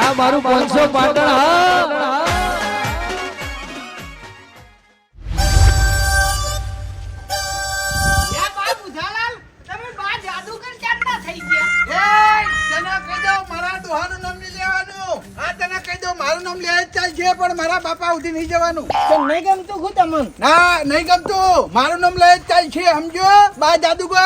આ મારું 500 પાટણ હા મારા બાપા ઉધી નહીં જવાનું. નહીં ગમતું હું તમને ના નહીં ગમતું. મારું નામ લઈ ચાલ છે સમજો. બા જાદુગર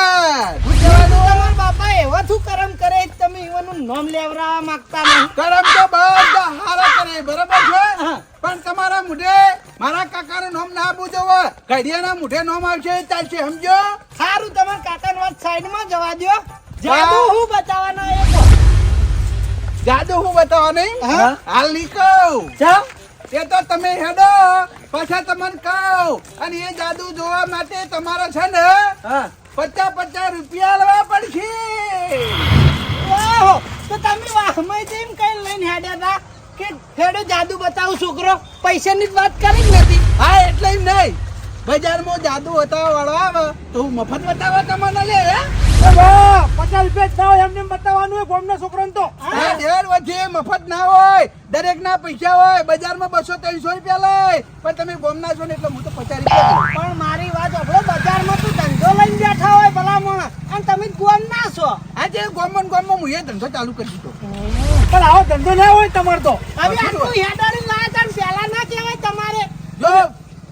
તમારા બાપા એવા શું કરમ કરે તમે એવાનું નામ લેવડાવવા માંગતા નહીં? કરમ તો બધા હારા કરે બરાબર છે પણ તમારા મુઢે મારા કાકાનું નામ ના પૂછો. ઘડિયાના મુઢે નામ આવશે ચાલશે સમજો. સારું તમારા કાકાની વાત સાઈડમાં જવા દો. જાદુ હું બતાવવાના એ કહો. જાદુ હું બતાવવા નહીં હાલ નહીં કહું. જાઓ એ તો તમે હેડો પછી તમને કહું. અને એ જાદુ જોવા માટે તમારે છે ને 50 રૂપિયા લેવા પડશે. ઓહો તો તમે વાહમાં જેમ કઈ લઈને હેડ્યા હતા કે હેડો જાદુ બતાવું છોકરો પૈસાની જ વાત કરી જ નથી. હા એટલે એમ નહીં. બજારમાં જાદુ બતાવવા વાળો આવે તો હું મફત બતાવવા તમને લે 50 રૂપિયા જ એમને બતાવવાનું હોય ગોમના છોકરાને તો ઢેર વચ્ચે મફત ના હોય. દરેક ના પૈસા હોય. બજારમાં 200-300 રૂપિયા લે પણ તમે ગોમના છો ને એટલે હું તો 50 રૂપિયા લઉં. પણ મારી વાત આપણો બજારમાં તું ધંધો લઈને બેઠા હોય ભલા મોણા અને તમે ગોમ ના છો. આજે ગોમમાં હું એ ધંધો ચાલુ કરી દીધો. પણ આવો ધંધો ના હોય તમારે તો હવે આટલું હેડાડી લાયા તા પહેલા ના કહેવાય તમારે. જો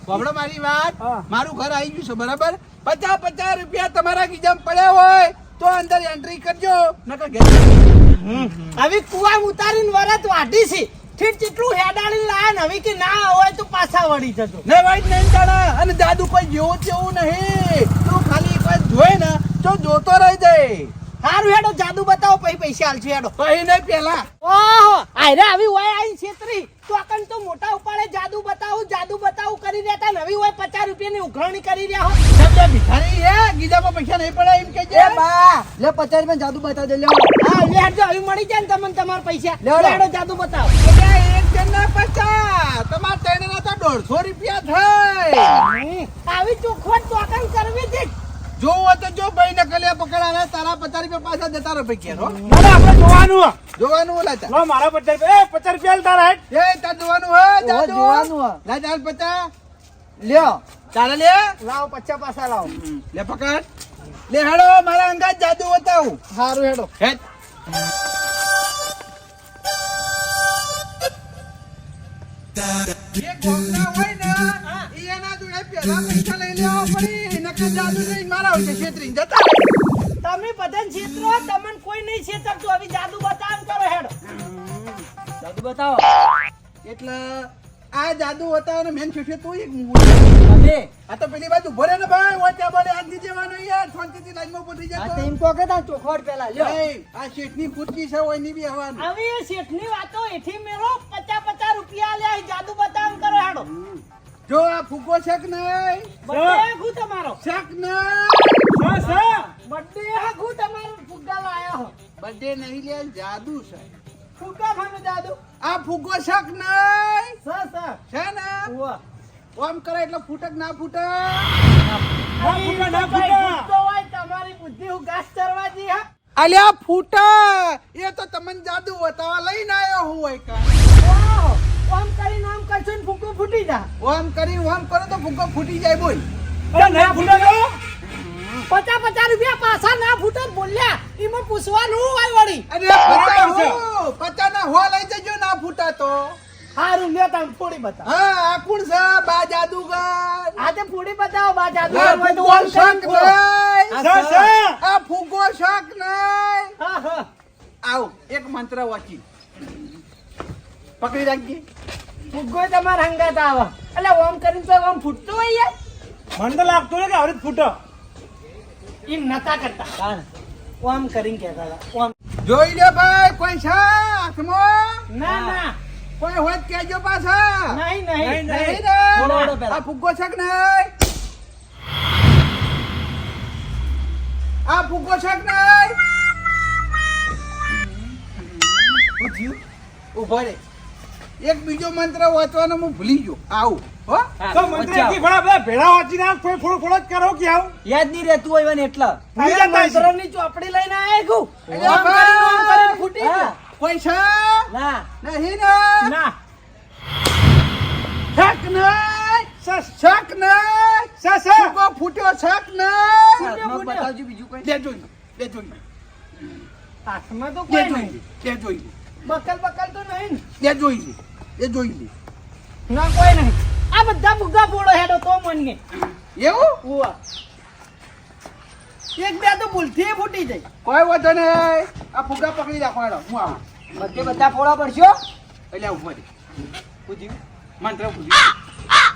બાબડો મારી વાત મારું ઘર આવી ગયું છે બરાબર. 50 રૂપિયા તમારા ગીજામાં પડ્યા હોય તો અંદર એન્ટ્રી કરજો નકર ઘેર હવે કુવા ઉતારીને વરત વાઢી છે ઠીક કેટલું હેડાડી લાયા ને હવે કે ના હોય તો પાછા વળી જજો. ને વાઈટ નહીં જાણા. અને જાદુ કોઈ જેવું તેવું નહીં. તું ખાલી એક વાર જોઈ ને તો જોતો રહી જાય. સારું હેડો જાદુ બતાવો પછી પૈસા આલજો હેડો. પછી નહીં પેલા ઓહો આયરે આવી હોય આઈ છેતરી તો અકન તો મોટા ઉપાડે જાદુ બતાવું કરી દેતા નવી હોય 50 રૂપિયાની ઉઘરાણી કરી રહ્યા હો. શબ્દ ભિખારી હે ગીજામાં પૈસા નહીં પડે એમ કહેજે. એ બા લે 50 રૂપિયા જાદુ બતાવ દે. લે હા લે હેડજો હવે મળી જાય ને તમને તમારા પૈસા. હેડો જાદુ બતાવો. એટલે એક જણના 50 તમાર ત્રણના તો 150 રૂપિયા થાય. આવી ચોખવટ તો અકન કરવી જ. જો હોય તો જો ભાઈ ને કલ્યા પકડાવે તારા 50 રૂપિયા પાછા જતા રહો પૈકી રો. આપણે જોવાનું જોવાનું લાચા. લો મારા 50 રૂપિયા તારા હેડ. એ તાર જોવાનું હે જાદુ જોવાનું હે. લા ચાલ 50 લ્યો. ચાલ લે લાવો 50 પાછા લાવો. લે પકડ. લે હેડો મારા અંગાત જાદુ બતાવું. સારું હેડો. હેડ. એ ગોમના હોય ને એના જોડે પેલા પૈસા લઈ લેવા પડી. નકર જાદુ નહીં મારા હોય છેતરીને જતા રહે. તમે બધાને છેતરો તમને કોઈ નહીં છેતરતું. હવે જાદુ બતાવ કરો હેડો. જાદુ બતાવો એટલે આ જાદુ બતાવો ને મેન છે તું એક મૂળ. આ તો પેલી બાજુ ભરે ને ભાઈ ઓટા બોલે આજ ની જવાનું યાર. શાંતિથી લાઈનમાં ઉભો થઈ આ જતો. તો એમ કહો કે તા ચોખવટ પેલા લ્યો. એ આ શેઠની ફૂટકી છે હોય ની બી હવાનું. હવે એ શેઠની વાતો એથી મેરો 50 રૂપિયા લે જાદુ બતાવ કરો હેડો. જો આ ફૂકો છે કે નહીં? બર્થડે હું તમારો શક નહીં. બર્થડે હું તમારો ફુગ્ગા લાયા હો. બર્થડે નહીં લે જાદુ છે. ફુગ્ગા ખાનું જાદુ આ ફૂકો શક નહીં સર છે ને ઉવા ઓમ કરે એટલે ફૂટક ના ફૂટક. ના ફૂટો હોય તમારી બુદ્ધિ હું ઘાસ ચરવાજી હા. અલ્યા ફૂટા એ તો તમને જાદુ બતાવવા લઈને આવ્યો હું હોય કા. ઓહો ઓમ કરીને આમ કરશો ને ફુગ્ગો ફૂટી જા. ઓમ કરી ઓમ કરો તો ફૂકો ફૂટી જાય બોલ. ના ફૂટો 50 રૂપિયા પાછા ના ફૂટો બોલ્યા એમાં પૂછવાનું હોય વળી. અરે 50 ના હો લઈ જજો ના ફૂટા તો. હારું લ્યો તમે ફોડી બતાવો. હા આ કોણ છે બા જાદુગર? આજે ફોડી બતાવો બા જાદુ આ ફૂગો શક નહીં. આ ફૂગો શક નહીં. હા આવ એક મંત્ર વાંચી પકડી રાખજે. ફુગ્ગો તમાર હંગાત આવે એટલે ઓમ કરીને તો ઓમ ફૂટતો હોય યાર. મને તો લાગતું ને કે આવડે ફૂટો એમ નતા કરતા ઓમ કરીને કહેતા હતા ઓમ. જોઈ લે ભાઈ કોઈ છે આંખમાં? ના કોઈ હોય તો કહેજો પાછા. નહીં નહીં ને? બોલો પેલા. આ ફુગ્ગો છે કે નહીં? આ ફુગ્ગો છે કે નહીં? ઉભો રે. એક બીજો મંત્ર વાંચવાનો હું ભૂલી ગયો. આવું હો તો મંત્રી કી ભણા બે ભેળા વાંચીને આ થોડો થોડો જ કરો કે આવ યાદ નહીં રહેતું હોય ને એટલા મંત્રની ચોપડી લઈને આયા છું. ઓમ કરીને ફૂટી ગયો. કોઈ છે? ના નહીં ને ના શક નહીં સસ શક નહીં સસ ફુગ્ગો ફૂટ્યો શક નહીં હાથમાં બતાવજો બીજું કોઈ લે જોઈ લે, લે જોઈ લે, હાથમાં તો લે કોઈ જોઈ નહીં લે, લે જોઈ લે, બકલ તો નહીં લે જોઈ લે, લે જોઈ લે. ને ના કોઈ નહીં આ બધા ફુગ્ગા ફોડો હેડો તો મને એવું ઉવા એક બે તો ભૂલથી ફૂટી જાય કોઈ વાંધો નહીં આ ફુગ્ગા પકડી રાખો હેડો હું આવું બધે બધા ફોડા પડશો એટલે ઉભો રહી પૂછ્યું મંત્ર પૂછ્યું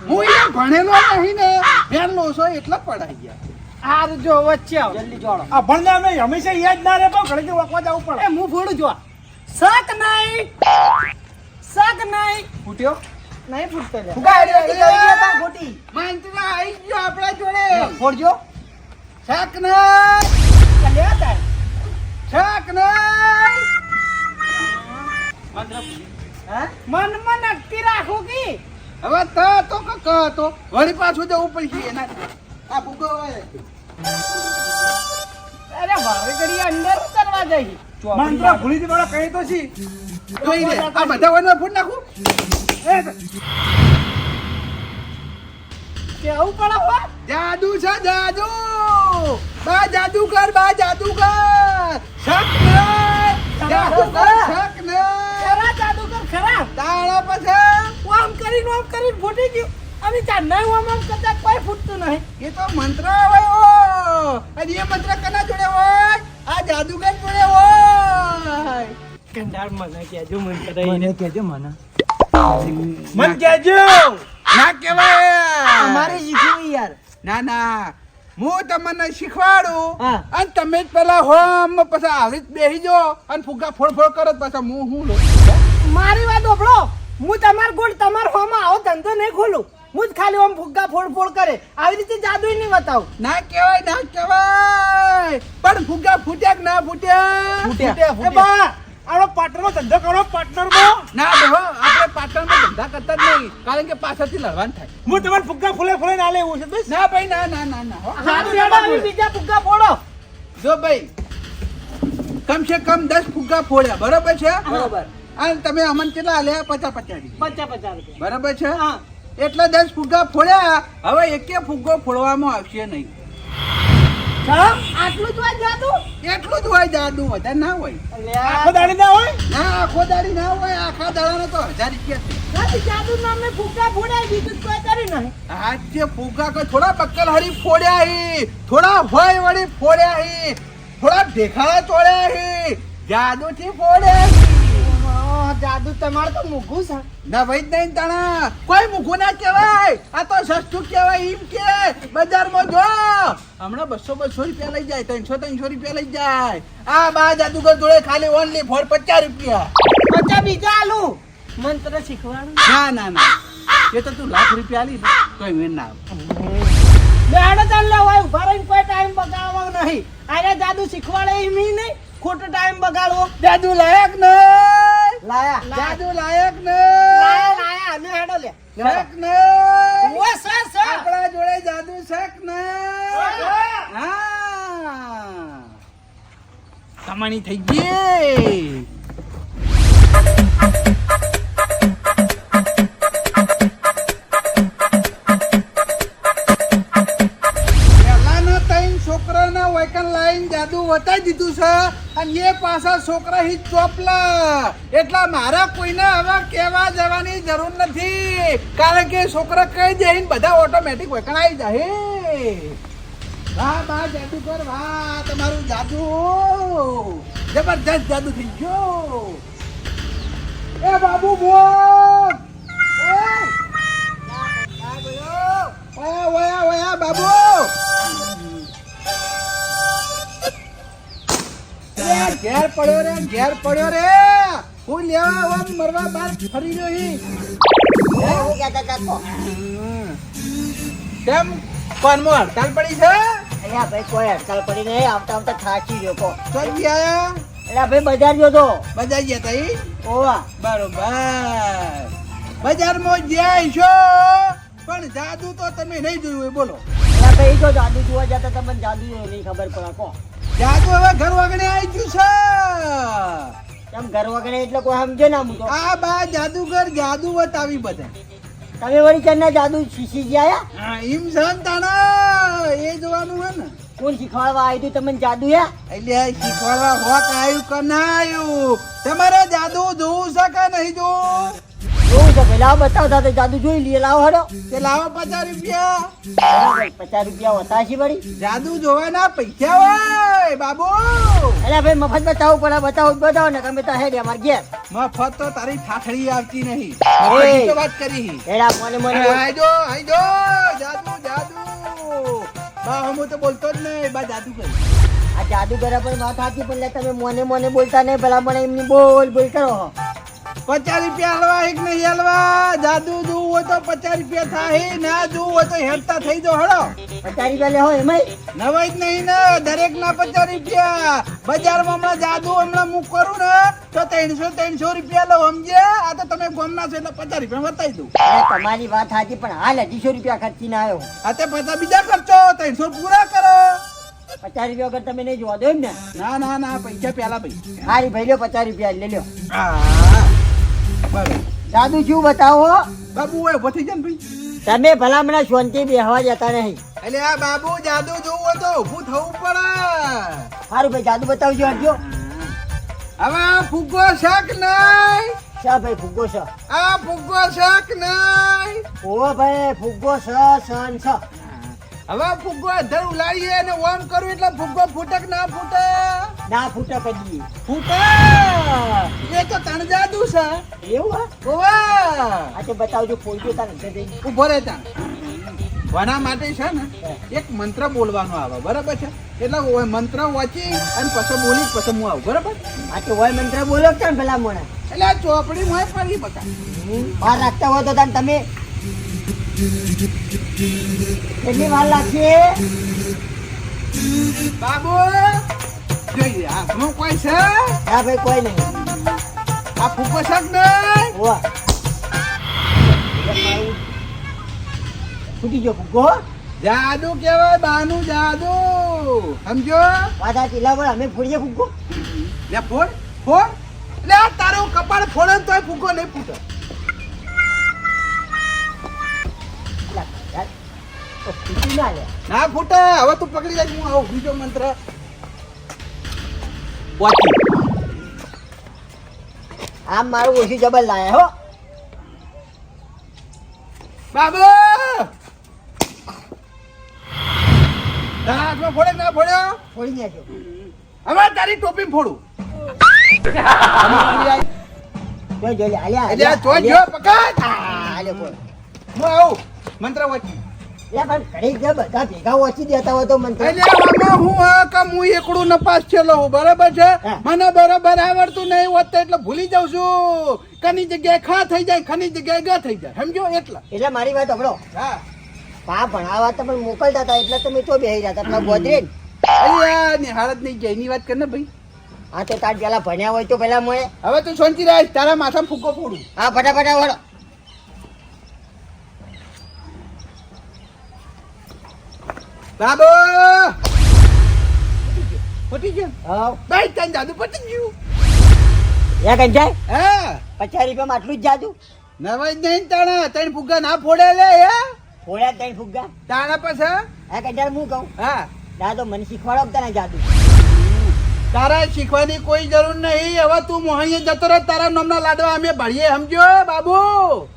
હું એ ભણેલો નહીં ને ફેર લોસો એટલે પડાઈ ગયા આ જો વચ્ચે આવ જલ્દી જોડો આ ભણને અમે હંમેશા યાદ ના રહે પણ ઘડીક વાંકવા જવું પડે એ હું ફોડું જો શક નહીં ફૂટ્યો નહીં ફૂટતો લે ફુગા હેડી હેડી કરી ગયા તા ખોટી મંત્ર આવી ગયો આપણા જોડે ફોડજો શક નહીં કલ્યા તાર શક નહીં મંત્ર પૂછ્યું હા મનમાં નક્કી રાખો કે હવે તો તો વળી પાછું જવું પડશે એના આ ફુગ્ગો હોય અરે ભાવે ઘડી અંદર કરવા જઈ મંત્ર ભૂલી દે બડા કહી તો છી જોઈ લે આ બધા વનમાં ફૂટ નાખું કેવું પડે હો જાદુ છે જાદુ બા જાદુગર શક નહીં જાદુગર શક નહીં ખરા જાદુગર ખરા તાળા પછી આમ કરીને ફૂટી ગયું અમે ચાંદા આમ કરતા કોઈ ફૂટતું નહીં એ તો મંત્ર હોય અને એ મંત્ર કના જોડે હોય આ જાદુગર જોડે હોય કંડાર મને કહેજો મન મને કહેજો મને મન કહેજો ના કહેવાય અમારે શીખ્યું યાર ના હું તમને શીખવાડું હા. અને તમે જ પેલા હોમ પછી આવી જ બેસી જાઓ અને ફુગ્ગા ફોડ કરો પછી હું લો મારી વાત ઓભળો હું તમાર ગોળ તમાર હોમાં આવો ધંધો નહીં ખોલું હું જ ખાલી આમ ફુગ્ગા ફોડ કરે આવી રીતે જાદુ નહીં બતાવું ના કહેવાય પણ ફુગ્ગા ફૂટ્યા કે ના ફૂટ્યા ફૂટ્યા. એ બા આપણો પાર્ટનરનો ધંધો કરો પાર્ટનરમાં ના દેહો આપણે પાટણમાં ધંધા કરતા જ નહીં કારણ કે પાછળથી લડવાનું થાય હું તમારે ફુગ્ગા ફૂલે ના લેવું છે બસ ના ભાઈ ના હો. જાદુ હેડો આવી બીજા ફુગ્ગા ફોડો જો ભાઈ કમ સે કમ 10 ફુગ્ગા ફોડ્યા બરોબર છે બરોબર અને તમે અમને કેટલા આલ્યા 50 50 રૂપિયા બરાબર છે હા એટલે 10 ફુગ્ગા ફોડ્યા હવે એકે ફુગ્ગો ફોડવામાં આવશે નહીં આટલું જ વાત જાદુ એટલું જ હોય જાદુ વધારે ના હોય આખો દાડી ના હોય ના આખો દાડી ના હોય આખા દાડાનો તો 1000 રૂપિયા છે જાદુ નામે ફુગ્ગા ફોડાય બીજું કોઈ કરી નહીં આ જે ફુગ્ગા કોઈ થોડા બક્કલ હરી ફોડ્યા હી થોડા ભય વળી ફોડ્યા હી થોડા ઢેખાડા તોડ્યા હી જાદુથી ફોડ્યા હી જાદુ તમારે તો મૂકું છે ના ભાઈ નહીં તાણા કોઈ મૂકું ના કહેવાય આ તો સસ્તું કહેવાય એમ કે બજારમાં જો હમણાં 200 રૂપિયા લઈ જાય 300 રૂપિયા લઈ જાય આ બા જાદુગર જોડે ખાલી ઓનલી ફોર 50 રૂપિયા 50 બીજા આલુ મંત્ર શીખવાડું ના એ તો તું લાખ રૂપિયા આલી ને તોય મેં ના બેડો ચાલે હોય ઉભા રહીને કોઈ ટાઈમ બગાડવો નહીં આને જાદુ શીખવાડે એમ ઈ નહીં ખોટો ટાઈમ બગાડવો જાદુ લાયક નહીં લાયા જાદુ લાયક નહીં લાયા અમે હેડો લે શક નહીં ઓ સર આપણા જોડે જાદુ શક નહીં હા કમાણી થઈ ગઈ પહેલાના 3 છોકરાના વૈકન લાઈન જાદુ વટાઈ દીધું છે અને એ પાછા છોકરા હી ચોપલા એટલા મારા કોઈને હવે કહેવા જવાની જરૂર નથી કારણ કે છોકરા કહી દે ને બધા ઓટોમેટિક વૈકન આવી જાય વાહ વાહ જાદુગર વાહ તમારું જાદુ જબરજસ્ત જાદુ થઈ ગયો એ બાબુ બોલ ઓયા બાબુ ઘેર પડ્યો રે હું લેવા આમ મરવા બાર ફરી રહ્યો હી કેમ કોણ હડતાલ પડી છે અહીંયા ભાઈ કોઈ અડતાલ પડી નહીં આવતા આવતા થાકી ગયો કો ચોઈ ગયા એટલે ભાઈ બજાર ગયો તો બજાર ગયા તા ઈ? ઓવા બરોબર બજારમાં જ્યાં છો પણ જાદુ તો તમે નહીં જોયું હોય બોલો એટલે ભાઈ જો જાદુ જોવા જતા તમને જાદુ નહીં ખબર પડે કો જાદુ હવે ઘર વાગણે આવી ગયું છે તમ ઘર વગર એટલે કોઈ સમજે ના હું તો આ બા જાદુગર જાદુ બતાવી બધા તમે વળી ક્યારના જાદુ શીખી ગયા હા એમ સંતાણા એ જોવાનું હે ને કોણ શીખવાડવા આવ્યું તું તમને જાદુ યા એટલે શીખવાડવા હોક આવ્યું કે ના આવ્યું તમારે જાદુ જોવું છે કે નહીં જોવું જોવું છે પેલા બતાવતા તો જાદુ જોઈ લઈએ લાવો હડો તે લાવો 50 રૂપિયા બરાબર, 50 રૂપિયા હોતા છે વળી જાદુ જોવાના પૈસા હોય બાબુ અરે ભાઈ મફત બતાવવું પડે બતાવો ને તમે તો હેડ અમાર ઘેર મફત તો તારી ઠાઠડી આવતી નહીં એ. મફતની તો વાત કરી હેડા મને આજો જાદુ જાદુ બા હું તો બોલતો જ નહીં બા જાદુ કરી આ જાદુગર પર વાત હતી પણ લે તમે મને બોલતા નહીં પેલા મને એમની બોલ કરો 50 રૂપિયા હલવા એક નહીં હલવા જાદુ જોવું હોય તો 50 રૂપિયા થાય ના જોવું હોય તો હેડતા થઈ જાઓ હળો 50 રૂપિયા લે હોય એમાં નવાઈ જ નહીં ને દરેક ના 50 રૂપિયા બજારમાં હમણાં જાદુ હમણાં હું કરું ને તો 300 રૂપિયા લો સમજે આ તો તમે ગોમના છો એટલે 50 રૂપિયા બતાવી દઉં તમારી વાત સાચી પણ હાલ 200 રૂપિયા ખર્ચી ના આવ્યો આ તે પાછા બીજા ખર્ચો 300 પૂરા કરો 50 રૂપિયા વગર તમે નહીં જોવા દો એમ ને ના પૈસા પેલા ભાઈ હારી ભાઈ લ્યો 50 રૂપિયા લઈ લ્યો બરાબર જાદુ શું બતાવો બાબુ હોય ઉભો થઈ જા ને ભાઈ તમે ભલામણા શાંતિ બેહવા જતા નહીં એટલે આ બાબુ જાદુ જોવું હોય તો ઊભું થવું પડે સારું ભાઈ જાદુ બતાવજો હટજો હવે આ ફુગ્ગો શાક નહીં શા ભાઈ ફુગ્ગો છે આ ફુગ્ગો શાક નહીં ઓ ભાઈ ફુગ્ગો સન છે હવે ફુગ્ગો અધર ઉલાડીએ ને ઓમ કરું એટલે ફુગ્ગો ફૂટે કે ના ફૂટે ના ફૂટે કદી ફૂટે એ તો તણ જાદુ છે એવું હા ઓવા આ તો બતાવજો ફોડજો તારે જઈ ઉભો રહે ત્યાં વના માટે છે ને એક મંત્ર બોલવાનો આવે બરાબર છે એટલે ઓય મંત્ર વાંચી અને પછી બોલી પછી હું આવું બરાબર આ તો હોય મંત્ર બોલો કે પેલા મોણે એટલે આ ચોપડી માં પડી બતા બહાર રાખતા હોય તો તાન તમે કેટલી વાર લાગશે બાબુ જોઈએ હાથમાં કોઈ છે હા ભાઈ કોઈ નહીં આ ફૂકો શાક નહીં ઓવા ફૂટી ગયો ફુગ્ગો જાદુ કેવાય બાનું જાદુ સમજો પાછા ચીલા પર અમે ફોડીએ ફુગ્ગો લે ફોડ એટલે આ તારું કપાળ ફોડે તોય ફૂકો નહીં ફૂટે ફૂટી ના લે ના ફૂટે હવે તું પકડી જાય હું આવું બીજો મંત્ર વાંચી આમ મારું ઓછી જબર લાયા હો બાબુ તારા હાથમાં ફોડે કે ના ફોડ્યો ફોડી નાખ્યો હવે તારી ટોપી ફોડું જો આલ્યા એટલે આ જોઈ જો પકડ આલે બોલ હું આવું મંત્ર વાંચી લે પણ ઘડી જ બધા ભેગા ઓછી દેતા હોય તો મંત્ર એટલે આમાં હું આ કે હું એકડું નપાસ છેલો હું બરાબર છે હા. મને બરાબર આવડતું નહીં હોત તો એટલે ભૂલી જાઉં છું કની જગ્યાએ ખા થઈ જાય ખની જગ્યાએ ગ થઈ જાય સમજો એટલે મારી વાત સાંભળો હા પા ભણાવવા તો પણ મોકલતા હતા એટલે તમે તો બેહી જતા પેલા ગોદરે અલ્યા નિહાળત નહીં જાય એની વાત કર ને ભાઈ હા તો તાર પેલા ભણ્યા હોય તો પેલા મોએ હવે તું શાંતિ રાખ તારા માથામાં ફૂકો ફોડું હા ફટાફટ વળો બાબુ પટી ગયો હા ભાઈ તને જાદુ પટી ગયું યા કઈ જાય હા 50 રૂપિયામાં આટલું જ જાદુ નવાઈ જ નહીં તાણા તને ફુગ્ગા ના ફોડે લે હે ફોડ્યા ત્રણ ફુગ્ગા તાણા પછી હા કઈ જાય હું કહું હા દાદો મને શીખવાડો તને જાદુ તારા શીખવાની કોઈ જરૂર નહીં હવે તું મોહણીએ જતો રહે તારા નામના લાડવા અમે ભળીએ સમજો બાબુ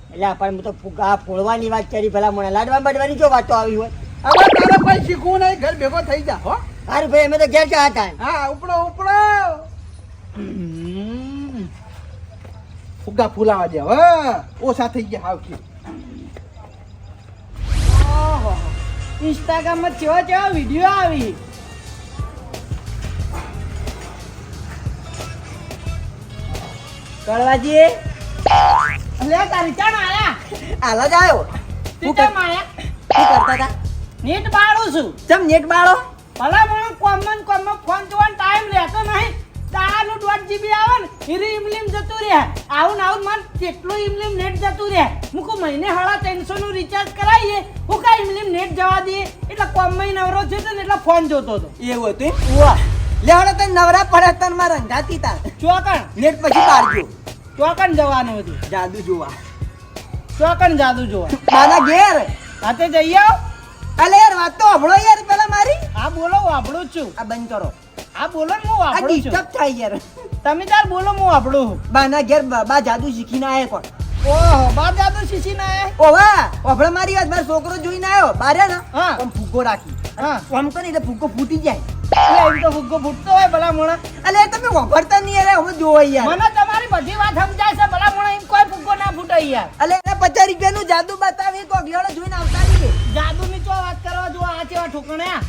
એટલે પણ હું તો ફુગ્ગા ફોડવાની વાત કરી પેલા મને લાડવા બાડવાની જો વાતો આવી હોય હવે તારે કોઈ શીખવું નહીં ઘર ભેગો થઈ જા હો સારું ભાઈ અમે તો ઘેર જતા હતા હા ઉપડો ફુગ્ગા ફૂલાવા દે હવે ઓછા થઈ ગયા હાવ કે ઇન્સ્ટાગ્રામમાં કેવા વિડીયો આવી કળવાજી અલે તારી ચાણ આયા આલા જ આવ્યો તું કેમ આયા શું કરતા હતા નેટ બાળું છું ચમ નેટ બાળો ભલા મને કોમન ફોન જોવાનો ટાઈમ રહેતો નહીં દાડાનું 1.5 GB આવે ને હીરી ઇમલીમ જતું રહે આવું ને આવું મારે કેટલું ઇમલીમ નેટ જતું રહે મૂકો મહિને 350 નું રિચાર્જ કરાવીએ હું કા ઇમલીમ નેટ જવા દઈએ એટલે કોમમાં નવરો છે ને એટલે ફોન જોતો હતો એવું હતું ઉવા લેવડો તને નવરા પડે તને મારા રંગાતી તાર ચોકણ નેટ પછી પાડજો ચોકણ જવાનું હતું જાદુ જોવા ચોકણ જાદુ જોવા મારા ઘેર હાથે જઈ આવ અલે યાર વાત તો હભળો યાર પેલા મારી આ બોલો વાપડું જ છું આ બંધ કરો આ બોલો ને હું આ વાપડું છું ડિસ્ટર્બ થાય યાર તમે તાર બોલો હું વાપડું છું બાના ઘેર બા જાદુ શીખીને આયા કોણ ઓહો બાર જાદુ શીશી ના આયા ઓવા હભળો મારી વાત મારો છોકરો જોઈને આવ્યો બારે ને હા. આમ ફૂગો રાખી હા આમ તો એટલે ફૂગો ફૂટી જાય એટલે એમ તો ફુગ્ગો ફૂટતો હોય ભલા મોણા અલે તમે વાપરતા નહીં યાર હવે જોવો યાર મને તમારી બધી વાત સમજાય છે ભલા મોણા એમ કોઈ ફુગ્ગો ના ફૂટે યાર અલે એને 50 રૂપિયાનું જાદુ બતાવી કોક લેવડો જોઈને આવતા રહીએ જાદુ ની ચો વાત કરવા જો આ ચેવા ઠોકણ્યા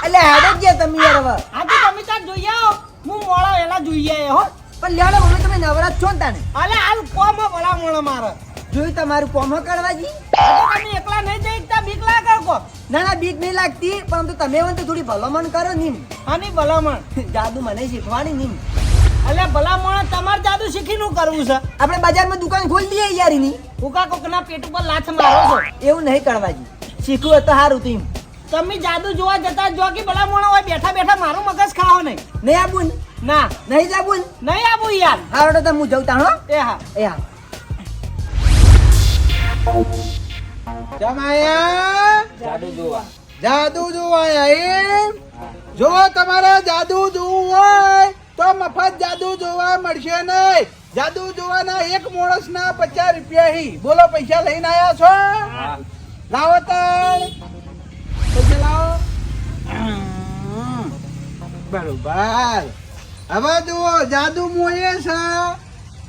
અલે હાડે જ ગયા તમે યાર હવે આજે તમે તાર જોઈ આવો હું મોળો એલા જોઈ આવ્યો હો પણ લેવડો હવે તમે નવરાત છો ને તાને અલે હાલ કોમ ભલા મોણા મારે જોયું તમારું કોમો કરવાજી આજે તમે એકલા નહીં જઈ એકતા બીક લાગે કો ના ના બીક નહીં લાગતી પરંતુ તમે મને તો થોડી ભલામણ કરો નીમ આની ભલામણ જાદુ મને શીખવાડી નીમ અલે ભલા મોણા તમારે જાદુ શીખીનું કરવું છે આપણે બજારમાં દુકાન ખોલી દઈએ યાર એની ઉકા કોકના પેટ ઉપર લાથ મારો છો એવું નહીં કરવાજી શીખવું તો સારું તીમ તમે જાદુ જોવા જતા જો કે ભલા મોણા હોય બેઠા બેઠા મારું મગજ ખાઓ નહીં નહીં આવું ના નહીં જાવું નહીં આવું યાર હારો તો હું જઉં હો એ હા એ હા જમાયા જાદુ જોવા એમ જો તમારે જાદુ જોવું હોય તો મફત જાદુ જોવા મળશે નહીં જાદુ જોવાના એક માણસના 50 રૂપિયા હી બોલો પૈસા લઈને આયા છો લાવો તાણ પૈસા લાવો બરોબર હવે જુઓ જાદુ મોયે છે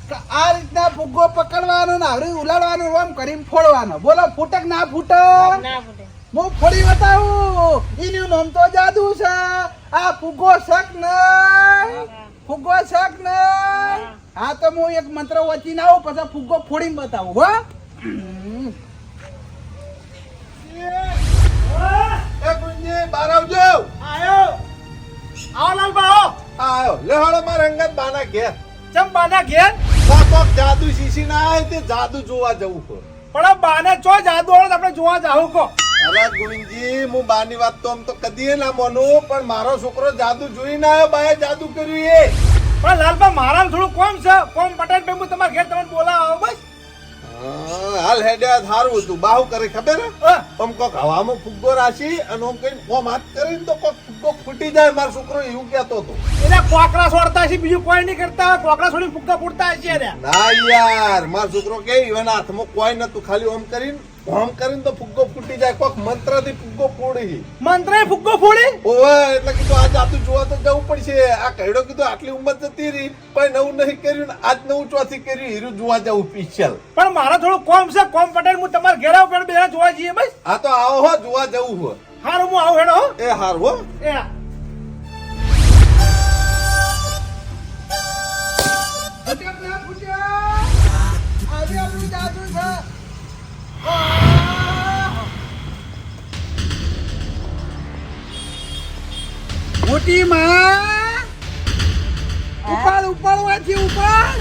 કે આ રીતના ફુગ્ગો પકડવાનો ને આવડી ઉલાડવાનો આમ કરીને ફોડવાનો બોલો ફૂટક ના ફૂટક હું ફોડી બતાવું એનું નામ તો જાદુ છે આ ફુગ્ગો શક નહીં ફુગ્ગો શક નહીં હા તો હું એક મંત્ર વાંચીને આવું પછી ફુગ્ગો ફોડીને બતાવું હો એ ગુંજી બહાર આવજો આયો આવો લાલબા આવો આયો લેહાડો મારા અંગત બાના ઘેર ચમ બાના ઘેર કોક જાદુ શીશી ના આવે તે જાદુ જોવા જવું છે પણ આ બાને ચો જાદુ આવે તો આપણે જોવા જાવું કો અરે ગોવિંદજી હું બાની વાત તો આમ તો કદીએ ના માનું પણ મારો છોકરો જાદુ જોઈને આવ્યો બાએ જાદુ કર્યું એ પણ લાલબા મારા થોડું કોમ છે કોમ પટાઈ ભાઈ હું તમારા ઘેર તમને બોલાવો બસ હાલ હેડ્યા થારું હતું બાહુ કરે ખબર હા. આમ કોક હવામાં ફુગ્ગો રાશી અને આમ કઈ કોમ હાથ કરીને તો કોક ફુગ્ગો ફૂટી જાય મારો છોકરો એવું કહેતો હતો એટલે કોકરા છોડતા છે બીજું કોઈ નહીં કરતા કોકરા છોડી ફુગ્ગા ફૂટતા છે રે ના યાર મારો છોકરો કે એના હાથમાં કોઈ નતું ખાલી આમ કરીને તો ફુગ્ગો ફૂટી જાય કોક મંત્રથી ફુગ્ગો ફોડી મંત્રે ફુગ્ગો ફોડી ઓવે એટલે કીધું આ જાદુ જોવા તો જવું પડશે આ કહેડો કીધું આટલી ઉંમર જતી રહી પણ નવું નહીં કર્યું ને આજ નવું ચોથી કર્યું હીરું જોવા જવું સ્પેશિયલ પણ મારા થોડું કોમ છે કોમ પટાઈ હું તમારા ઘેર આવું બે જોવા જઈએ બસ આ તો આવો હો જોવા જવું હો હારું હું આવું હેડો હો. એ હાર હો એ હા. ફૂટક ના ફૂટ્યા આજે આપણું જાદુ છે મોટી માં ઉપાડ ઉપાડ વાંચી ઉપાડ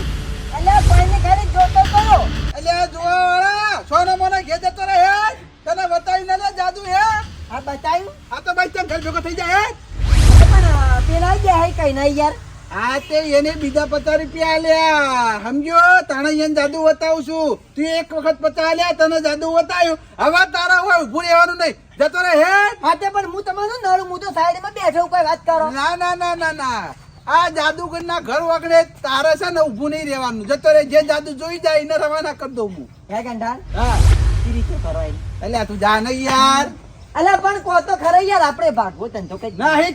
અલ્યા કોઈને ઘરે જોતો કરો એટલે આ જોવા વાળા સોનો મોનો ઘેર જતો રહે હે તને બતાવી ને લે જાદુ હે આ બતાવ્યું આ તો ભાઈ તને ઘર ભેગો થઈ જાય હે પણ પેલા ગયા હે કઈ ના યાર આ તે એને બીજા 50 રૂપિયા આલ્યા સમજો તાણે એને જાદુ બતાવું છું તું એક વખત 50 આલ્યા તને જાદુ બતાવ્યું હવે તારા હોય ઊભું રહેવાનું નહીં જતો રહે હે હા તે પણ હું તમારું નળું હું તો સાઈડમાં બેઠો કોઈ વાત કરો ના ના ના ના ના આ જાદુગરના ઘર વગડે તારે છે ને ઊભું નહીં રહેવાનું જતો રહે જે જાદુ જોઈ જાય એને રવાના કરી દઉં હું હે ગંડાન હા ઈ રીતે કરો એમ એટલે તું જા ને યાર અલ્યા પણ કો તો ખરે યાર આપણે ભાગવો ધંધો કઈ નહીં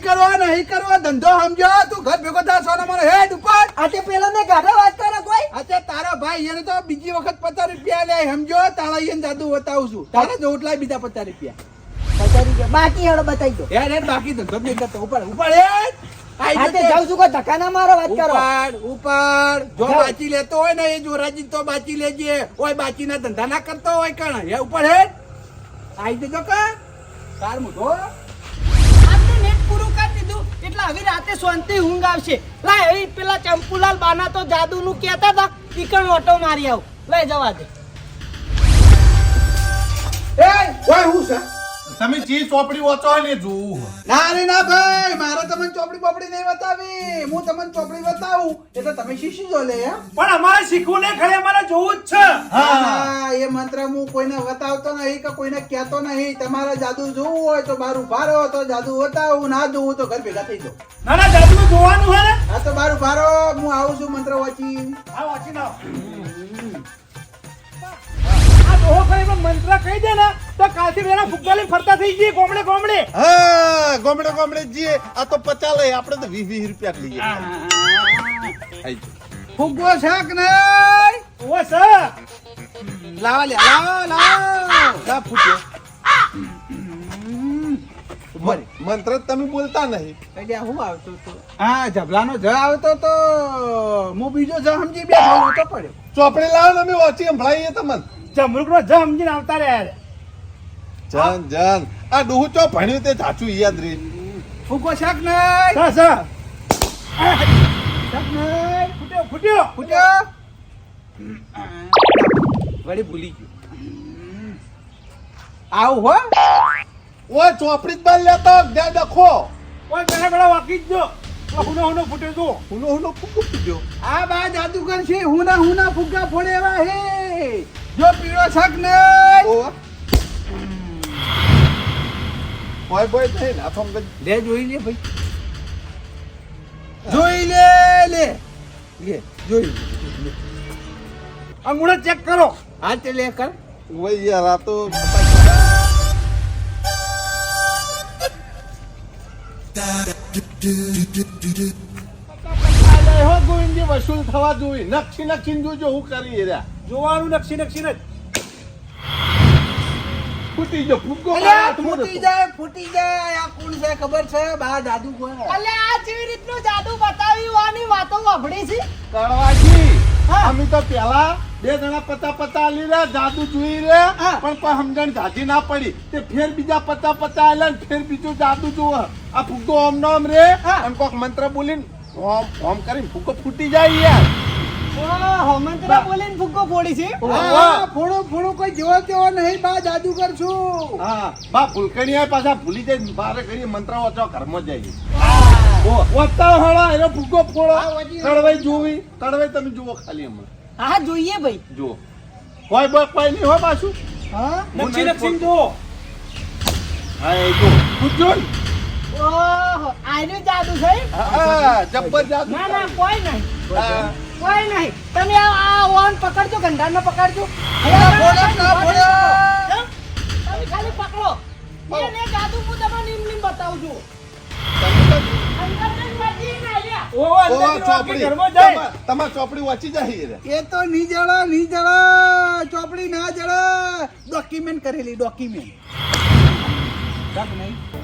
કરવો ધંધો સમજો તું ઘર ભેગો થા સોના મને હેડ ઉપર આ તે પેલો ને ગાઢો વાત કરો કોઈ અચ્છા તારા ભાઈ એને તો બીજી વખત 50 રૂપિયા લે સમજો તારા એને જાદુ બતાવું છું તારા જો ઉઠલાય બીજા 50 રૂપિયા 50 રૂપિયા બાકી હેડો બતાવી દો હેડ હેડ બાકી ધંધો નહીં કરતો ઉપર ઉપર હેડ આ તે જાઉં છું કોઈ ધક્કા ના મારો વાત કરો ઉપર જો જાઓ. બાચી લેતો હોય ને એ જોરાજી તો બાચી લેજે ઓય બાચી ના ધંધા ના કરતો હોય કણ હે ઉપર હેડ આઈ દેજો કા કાર મુઢો આપણે નેટ પૂરું કરી દીધું એટલે હવે રાતે શાંતિ ઊંઘ આવશે લાય એ પેલા ચંપુલાલ બાના તો જાદુનું કહેતા હતા ઈકણ ઓટો મારી આવ લઈ જવા દે એ ઓય હું છે તમે ચી ચોપડી વાંચો ને જોવું ના રે ના ભાઈ, મારે તમને ચોપડી બોપડી નહીં બતાવી. હું તમને ચોપડી બતાવું એટલે તમે શીખી જો લે એમ. પણ અમારે શીખવું નહીં, ખાલી અમારે જોવું જ છે. હા, એ મંત્ર હું કોઈને બતાવતો નહીં કે કોઈને કહેતો નહીં. તમારે જાદુ જોવું હોય તો બાર ઉભા રહો, તો જાદુ બતાવું. ના જોવું તો ઘર ભેગા થઈ જાઓ. ના ના જાદુ જોવાનું છે ને. હા તો બાર ઉભા રહો, હું આવું છું મંત્ર વાંચી. હા વાંચી નાખ. આ ડોહો ખાલી એનો મંત્ર કહી દે ને તો કાલથી બેના ફુગ્ગા લઈને ફરતા થઈ જઈએ ગોમડે ગોમડે. હા ગોમડે ગોમડે જઈએ. આ તો 50 લઈ, આપણે તો 20 રૂપિયા લઈએ. આઈ જાઓ. ફુગ્ગો શાક નહીં. ઓ સર લાવા લે, લાવો. ના ફૂટ્યો. મંત્ર તમે બોલતા નહીં. એટલે હું આવતો તો હા જબલાનો જ આવતો તો હું બીજો જ સમજી બેઠો તો પડ્યો. ચોપડી લાવો ને અમે વાંચી સંભળાઈએ તમને. જમરૂકનો જ સમજીને આવતા રહ્યા. જાન જાન આ ડોહું ચો ભણ્યું તે સાચું યાદ રે. ફુગ્ગો શાક નહીં. સર સર શાક નહીં. ફૂટ્યો ફૂટ્યો. ફૂટ્યો. વળી ભૂલી ગયો. આવું હો. ઓય ચોપડી જ બાર લેતો દે ડખો. ઓય પેલા પેલા વાકી જ જો. હુનો હુનો ફૂટ્યો જો. હુનો હુનો ફૂગો ફૂટ્યો. આ બા જાદુગર છે. હુના ફુગ્ગા ફોડે એવા હે. જો પીળો શાક નહીં. ઓ ઓય બોય તે ના ફોન કર. લે જોઈ લે ભાઈ. જોઈ લે લે જોઈ લે. અંગૂઠો ચેક કરો. હા તે લે કર. ઓય યાર આ તો હો ગોવિંદજી વસૂલ થવા જોઈએ. નક્ષી નક્ષી જોજો હું કરી રહ્યા. જોવાનું નક્ષી નક્ષી જ. ફૂટી જો ફૂગો. અલ્યા ફૂટી જાય. આ કોણ છે ખબર છે? બા જાદુગર. અલે આ કેવી રીતનું જાદુ બતાવ્યું આની વાતો વાપડી છે. કડવાજી અમે તો પેલા 2 જણા પતા આલી રહ્યા, જાદુ જોઈ રહ્યા, પણ કોઈ સમજણ ઝાઝી ના પડી. તે ફેર બીજા પતા આલ્યા ને ફેર બીજું જાદુ જોવે. આ ફુગ્ગો ઓમ નો ઓમ રે અને કોક મંત્ર બોલીને ઓમ ઓમ કરીને ફુગ્ગો ફૂટી જાય યાર. ઓહો મંત્ર બોલીને ફુગ્ગો ફોડી છે. હા ફોડો કોઈ જેવો તેવો નહીં. બા જાદુગર છું. હા બા ભૂલકણી આય પાછા ભૂલી જાય બારે ઘડી મંત્ર વાંચો ઘરમાં જઈએ. વાંચતા હોળા એનો ફુગ્ગો ફોડો. કડવાઈ જોવી, કડવાઈ તમે જુઓ ખાલી હમણાં. હા જોઈએ ભાઈ. જુઓ કોઈ બોય કોઈ નહીં હો પાછું. હા નક્ષી નક્ષી જો. હા એ જો પૂછજો ને. ઓહો આનું જાદુ છે. હા જબ્બર જાદુ. ના ના કોઈ નહીં. હા. કોઈ નહીં. તમે આ ઓન પકડજો, ગંધારને પકડજો. ફોડો. તમે ખાલી પકડો. એને જાદુ હું તમને નિમ બતાવું છું. અંદર જઈને વાંચી ના લ્યા. ઓ ઓ અંદર ચોપડી ઘરમાં જાય. તમાર ચોપડી વાંચી જાય રે. એ તો ની જળે ચોપડી ના જળે. ડોક્યુમેન્ટ કરેલી ડોક્યુમેન્ટ.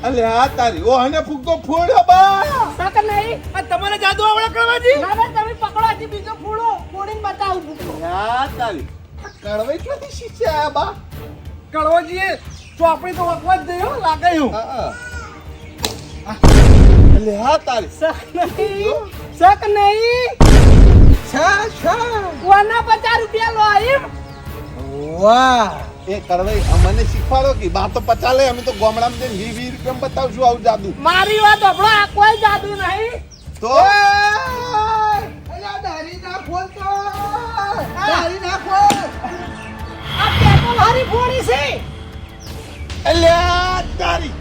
અલે આ તારી ઓ હને ફુગ્ગો ફોડ્યો બા. શક નહીં. આ તમારે જાદુ આવડે કરવાજી. ના ના તમે પકડો. હજી બીજો ફોડો ફોડીને બતાવું ફુગ્ગો. આ તારી કડવાઈ ક્યાંથી શીખ્યા બા. કળવાજી ચોપડી તો વખવા જ દઈ હો લાગાયું. હા અલે આ તારી શક નહીં. કોના 50 રૂપિયા લો આઈમ. વાહ એ કડવાઈ અમને શીખવાડો કે બા તો 50 લે. અમે તો ગામડામાં જઈને 20 રૂપિયા બતાવશું આવું જાદુ. મારી વાત સાંભળો. આ કોઈ જાદુ નહીં. તો અલ્યા દારી ના ખોલતો. દારી ના ખોલ. આ પેટ્રોલ હારી ફોડી છે. અલ્યા તારી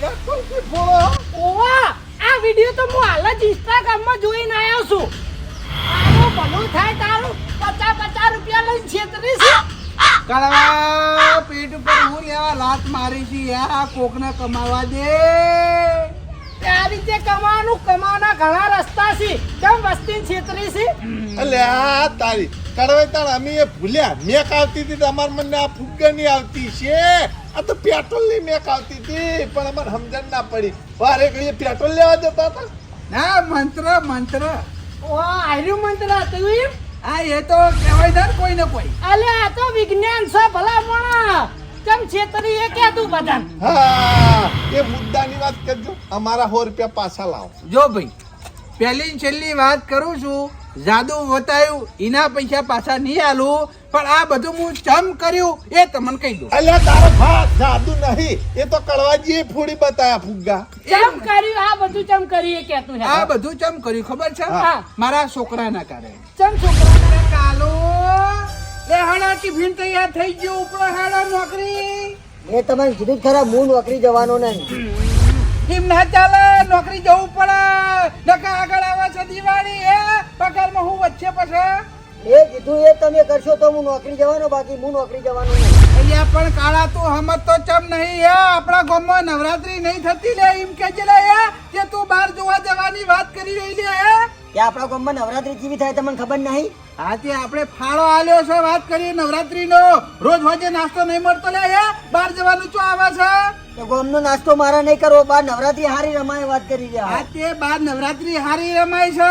પેટ્રોલ થી ફોડો. ઓવા આ વિડિયો તો હું હાલ જ ઇન્સ્ટાગ્રામમાં જોઈને આવ્યો છું. આનું ભલું થાય તારું 50 રૂપિયા લઈને છેતરી છે. કડવા પેટ ઉપર હું લેવા લાત મારી હતી. આ કોકને કમાવા દે. આ રીતે કમાવાના ઘણા રસ્તા છે. કેમ વસ્તી છેતરી છે. અલ્યા તારી કડવાઈ તાણ અમે એ ભૂલ્યા. મેક આવતી હતી તમાર મને આ ફુગ્ગાની આવતી છે. આ તો પેટ્રોલ ની મેક આવતી હતી પણ અમારે સમજણ ના પડી. વારે ઘડીએ પેટ્રોલ લેવા જતા હતા. ના મંત્ર. ઓ આર્યું મંત્ર હતું એમ. આ એ તો કહેવાય ને કોઈ ને કોઈ. અલે આ તો વિજ્ઞાન છે ભલા પણ કેમ છેતરી એ કહેતું બધાને. હા એ મુદ્દાની વાત કરજો. અમારા 100 રૂપિયા પાછા લાવો. જો ભાઈ પહેલી ને છેલ્લી વાત કરું છું. જાદુ બતાવ્યું એના પૈસા પાછા નહીં આલું, પણ આ બધું હું ચમ કર્યું એ તમને કહી દઉં. અલ્યા તારો ભા જાદુ નહીં, એ તો કડવાજીએ ફોડી બતાયા ફુગ્ગા. ચમ કર્યું આ બધું ચમ કર્યું એ કહેતું આ હે બધું ચમ કર્યું ખબર છે? હા. મારા છોકરાના કારણે. ચમ છોકરા કાલો લે હાડા ટિફિન તૈયાર થઈ ગયું, ઉપર હાડા નોકરી. મેં તમને કીધું જ ખરા, હું નોકરી જવાનો નહીં. એમ ના ચાલે, નોકરી જવું પડે. નકા આગળ આવે છે દિવાળી, એ પગારમાં હું વચ્ચે પછી એ કીધું એ તમે કરશો તો હું નોકરી જવાનો, બાકી હું નોકરી જવાનો નહીં. અહીંયા પણ કાળા તું હમત તો ચમ નહીં હે. આપણા ગામમાં નવરાત્રી નહીં થતી લે, એમ કે છે લે હે કે તું બહાર જોવા જવાની વાત કરી રહી લે હે. કે આપણા ગામમાં નવરાત્રી કેવી થાય તમને ખબર નહીં? આજે આપણે ફાળો આલ્યો છે, વાત કરીએ નવરાત્રીનો. રોજ હોજે નાસ્તો નહીં મળતો લે હે, બહાર જવાનું ચો આવે છે. તો ગામનો નાસ્તો મારા નહીં કરવો, બાર નવરાત્રી હારી રમાય વાત કરી રહ્યા. આજે બહાર નવરાત્રી હારી રમાય છે,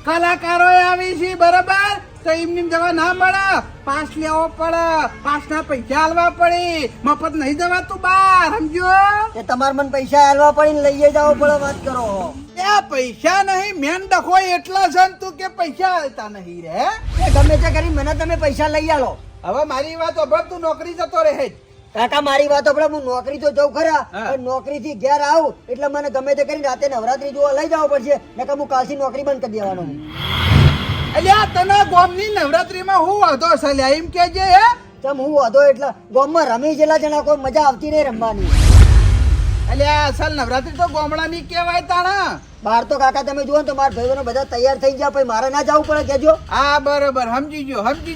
કલાકારો આવી છે બરાબર, તો એમની જવા ના મળે, પાસ લેવો પડે, પાસના પૈસા આલવા પડે, મફત નહીં જવાતું બહાર, સમજો? કે તમારે મને પૈસા આલવા પડીને લઈ જવો પડે, વાત કરો. એ પૈસા નહીં, મેન ડખો એટલા છે ને તું કે પૈસા આલતા નહીં રે. એ ગમે તે કરી મને તમે પૈસા લઈ આલો. હવે મારી વાત ઓભળ, તું નોકરી જતો રહે જ. કાકા મારી વાત આપણે હું નોકરી તો જઉં ખરા, હા. પણ નોકરી થી ઘેર આવું એટલે મને ગમે તે કરી રાતે નવરાત્રી જોવા લઈ જવું પડશે, નકર હું કાલથી નોકરી બંધ કરી દેવાનો. અલ્યા તને ગામની નવરાત્રીમાં હું વાંધો છે લ્યા, એમ કેજે હે. ચમ હું વાંધો એટલે ગામમાં રમી જેલા જણા કોઈ મજા આવતી નહીં રમવાની. અલ્યા અસલ નવરાત્રી તો ગામડાની કહેવાય તાણા. બહાર તો કાકા તમે જુઓ ને તો મારા ભાઈઓને બધા તૈયાર થઈ ગયા, પછી મારે ના જવું પડે કેજો. હા બરોબર, સમજી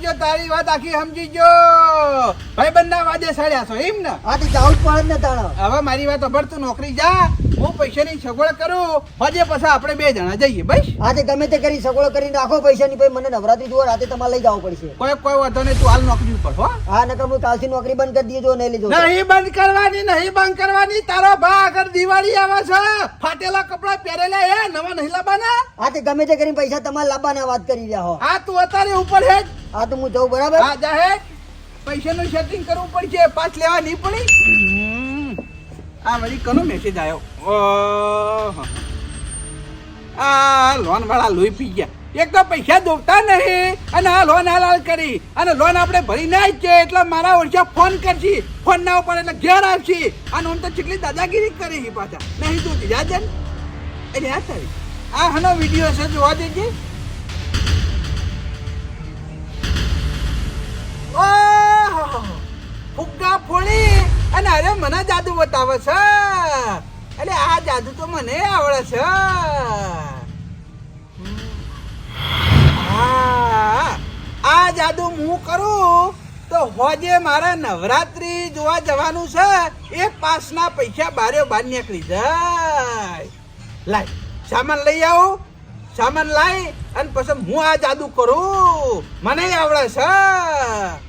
ગયો તારી વાત આખી સમજી ગયો. ભાઈબંધના વાદે સડ્યા છો એમ ને? હા તો જવું જ પડે જ ને તાણ. હવે મારી વાત ઓભળ, તું નોકરી જા, હું પૈસાની સગવડ કરું, હજે પછી આપણે બે જણા જઈએ બસ. હા તે ગમે તે કરી સગવડો કરીને રાખો પૈસાની, પછી મને નવરાત્રી જોવા રાતે તમારે લઈ જવું પડશે. કોઈ વાંધો નહીં, તું હાલ નોકરી ઉપર હો. હા નકર હું કાલથી નોકરી બંધ કરી દેજો, નહીં લીધો. નહીં બંધ કરવાની, તારો ભા આગળ દિવાળી આવે છે, ફાટેલા કપડા પહેરેલા હે, નવા નહીં લાવવાના. હા તે ગમે તે કરીને પૈસા તમારે લાવવાના વાત કરી રહ્યા હો. હા તું અત્યારે ઉપર હેડ. હા તો હું જઉં બરાબર. હા જા હેડ, પૈસાનું સેટિંગ કરવું પડશે, પાછ લેવા નહીં પડી. આ વળી કોનો મેસેજ આવ્યો? ઓહો, આ લોન વાળા લોહી પી ગયા. એક તો પૈસા દોડતા નહીં અને આ લોન હાલ કરી, અને લોન આપણે ભરી ના જ છે એટલે મારા ઓછા ફોન કરશી, ફોન ના ઉપર એટલે ઘેર આવશી, અને આમ તો કેટલી દાદાગીરી કરી પાછા નહીં તું જાજે ને. એટલે આ તારી આ હનો વિડીયો છે, જોવા દેજે. ઓહો, ફુગ્ગા ફોડી અને અરે મને જાદુ બતાવે છે. એટલે આ જાદુ તો મને આવડે છે. હા, આ જાદુ હું કરું તો હોજે મારા નવરાત્રી જોવા જવાનું છે, એ પાસના પૈસા બારે બાર નીકળી જાય. લાય સામાન લઈ આવું, સામાન લાય અને પછી હું આ જાદુ કરું, મને આવડે છે.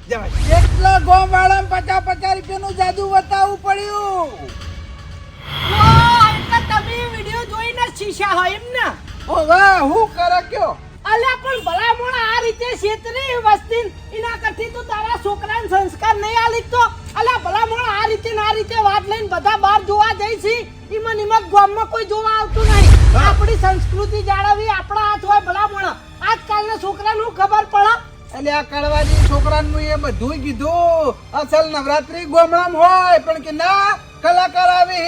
જવાય એટલો ગોમ વાળા 50-50 રૂપિયાનું જાદુ બતાવવું પડ્યું. તમે વિડિયો જોઈને શીશા હોય એમ ને? ઓ વાહ, હું કરે કયો? અલ્યા પણ ભલામણ આ રીતે છેતરી વસ્તી એના કરતી તો તારા છોકરાને સંસ્કાર નહીં આલી તો. અલ્યા ભલામણ આ રીતે વાત લઈને બધા બહાર જોવા જાય છે, ઈમાં નિમક ગામમાં કોઈ જોવા આવતું નહીં. આપણી સંસ્કૃતિ જાળવવી આપણા હાથ હોય. ભલામણ આજકાલના છોકરાનું ખબર પડે. એટલે આ કડવાજી છોકરાનું એ બધું કીધું, અસલ નવરાત્રી ગામડામાં હોય, પણ કે ના કલાકાર આવે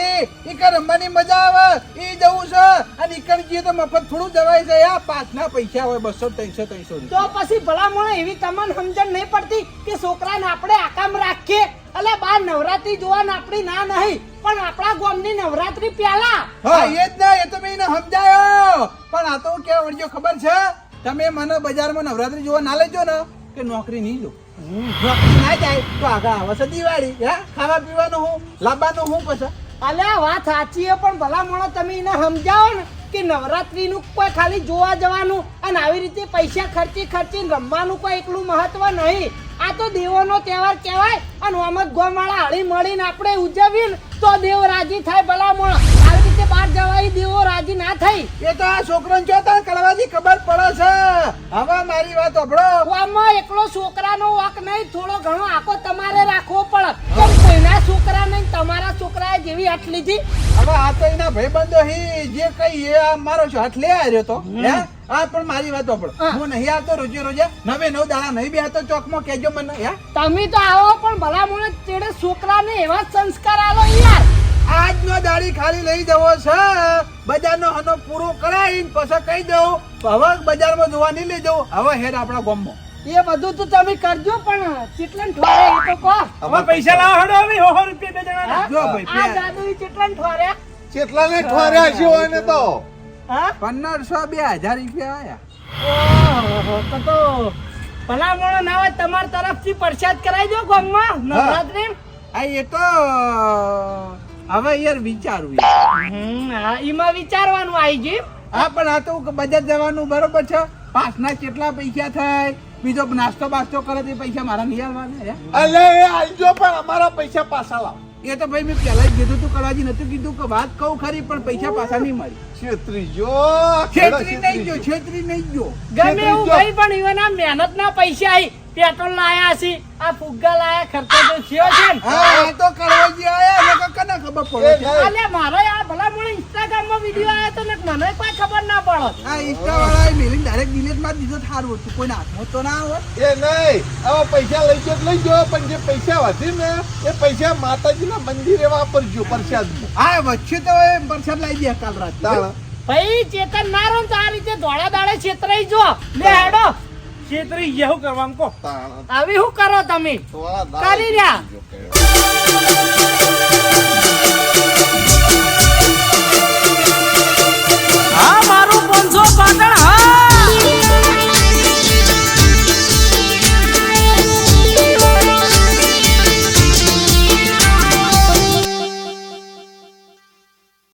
ઈ કર રમવાની મજા આવે, ઈ જવું છે, અને ઈકણ જઈએ તો મફત થોડું જવાય છે. આ પાછના પૈસા હોય 200-300 તો પછી ભલામણ એવી તમને સમજણ નહીં પડતી કે છોકરાને આપણે આકામ રાખીએ. અલે બાર નવરાત્રી જોવાને આપણી ના નહીં, પણ આપણા ગામની નવરાત્રી પહેલા. હા એ જ ને, એ તો મેં એને સમજાયો. પણ આ તો કેવા વળ્યો ખબર છે, તમે મને બજારમાં નવરાત્રી જોવા ના લેજો ને કે નોકરી નહીં લો. નોકરી ના જાય તો આગળ આવે છે દિવાળી, હે ખાવા પીવાનું હું, લાવવાનું હું પછી. અલ્યા વાત સાચી છે, પણ ભલામણો તમે એને સમજાવો ને કે નવરાત્રીનું કોઈ ખાલી જોવા જવાનું અને આવી રીતે પૈસા ખર્ચીને રમવાનું કોઈ એટલું મહત્વ નહીં. આ તો દેવોનો તહેવાર કહેવાય, અને આમ ગોમાળા હળી મળીને આપણે ઉજવીએ ને તો દેવ રાજી થાય. ભલામણ આવી રીતે બહાર જવાય દેવો રાજી ના થઈ. એ તો આ છોકરાને જોતા કળવાજી ખબર પડે છે. હવે મારી વાત સાંભળો, આમાં એકલો છોકરાનો વાંક નહીં, થોડો ઘણો આખો તમારે રાખવો પડે. પણ કોઈના છોકરા નહીં, તમારા છોકરાએ કેવી હાથ લીધી હવે આ તો એના ભાઈબંધો હી જે કઈ એ આ મારો શોટ લે આવ્યો તો હે આ પણ મારી વાત સાંભળો હું નહીં આવતો રોજે રોજે 9 દાડા નહીં બે તો ચોકમાં કહેજો મને હે તમે તો આવો પણ ભલા મને તેડે છોકરાને એવા જ સંસ્કાર આલો યાર આજનો દાડી ખાલી લઈ જવો છે બજારનો હનો પૂરો કરાવીને પછી કહી દઉં હવે બજારમાં જોવા નહીં લઈ જવું હવે હેડ આપણા ગામમાં એ બધું તો તમે કરજો પણ કેટલા ઠોરે એ તો કહો હવે પૈસા લાવો હડો હવે 100 રૂપિયા બે જણા જો ભાઈ આ જાદુઈ કેટલા ઠોર્યા કેટલાને ઠોર્યા છે હોય ને તો હા 1500 2000 રૂપિયા આયા ઓહો તો ભલા મોણો ના હોય તમાર તરફથી પ્રસાદ કરાવી દો ગામમાં નવરાત્રી આ એ તો હવે યાર વિચારું યાર. હા એમાં વિચારવાનું આવી ગયું હા પણ આ તો બજાર જવાનું બરોબર છે પાસના કેટલા પૈસા થાય બીજો નાસ્તો બાસ્તો કરે તે પૈસા મારા નહીં આવવાના હે? અલે એ આલજો પણ અમારા પૈસા પાછા લાવ એ તો ભાઈ મેં પહેલા જ કીધું તું કરાજી નતું કીધું કે વાત કહું ખરી પણ પૈસા પાછા નહીં મળી છેતરી જો છેતરી નહીં જો છેતરી નહીં જો ગમે એવું ભાઈ પણ ઈવન મહેનત ના પૈસા આવી પેટ્રોલ લાયા છે આ ફુગ્ગા લાયા ખર્ચો તો થયો છે ને હા આ તો કરાજી આયા ને કને ખબર પડે છે? અલે મારો આ ભલા મને ઇન્સ્ટાગ્રામ માં વિડિયો આયો તો ને મને કોઈ ખબર ના પડત આ ઇન્સ્ટા વાળાએ મેલીને ડાયરેક્ટ ડિલીટ મારી દીધો સારું હતું કોઈને હાથમાં તો ના આવે એ નહીં હવે પૈસા લઈ જો તો લઈ જો પણ જે પૈસા વધી ને એ પૈસા માતાજીના મંદિરે વાપરજો પ્રસાદમાં હા વચ્ચે તો એ પ્રસાદ લાવી દે કાલ રાત તાળા ભાઈ ચેતન ના રહો તો આ રીતે ધોળા દાડે છેતરાઈ જો લે હેડો છેતરી ગયા હું કરવાનું કહો તાળા આવી શું કરો તમે થોડા દાડા કરી રહ્યા જો કર્યો.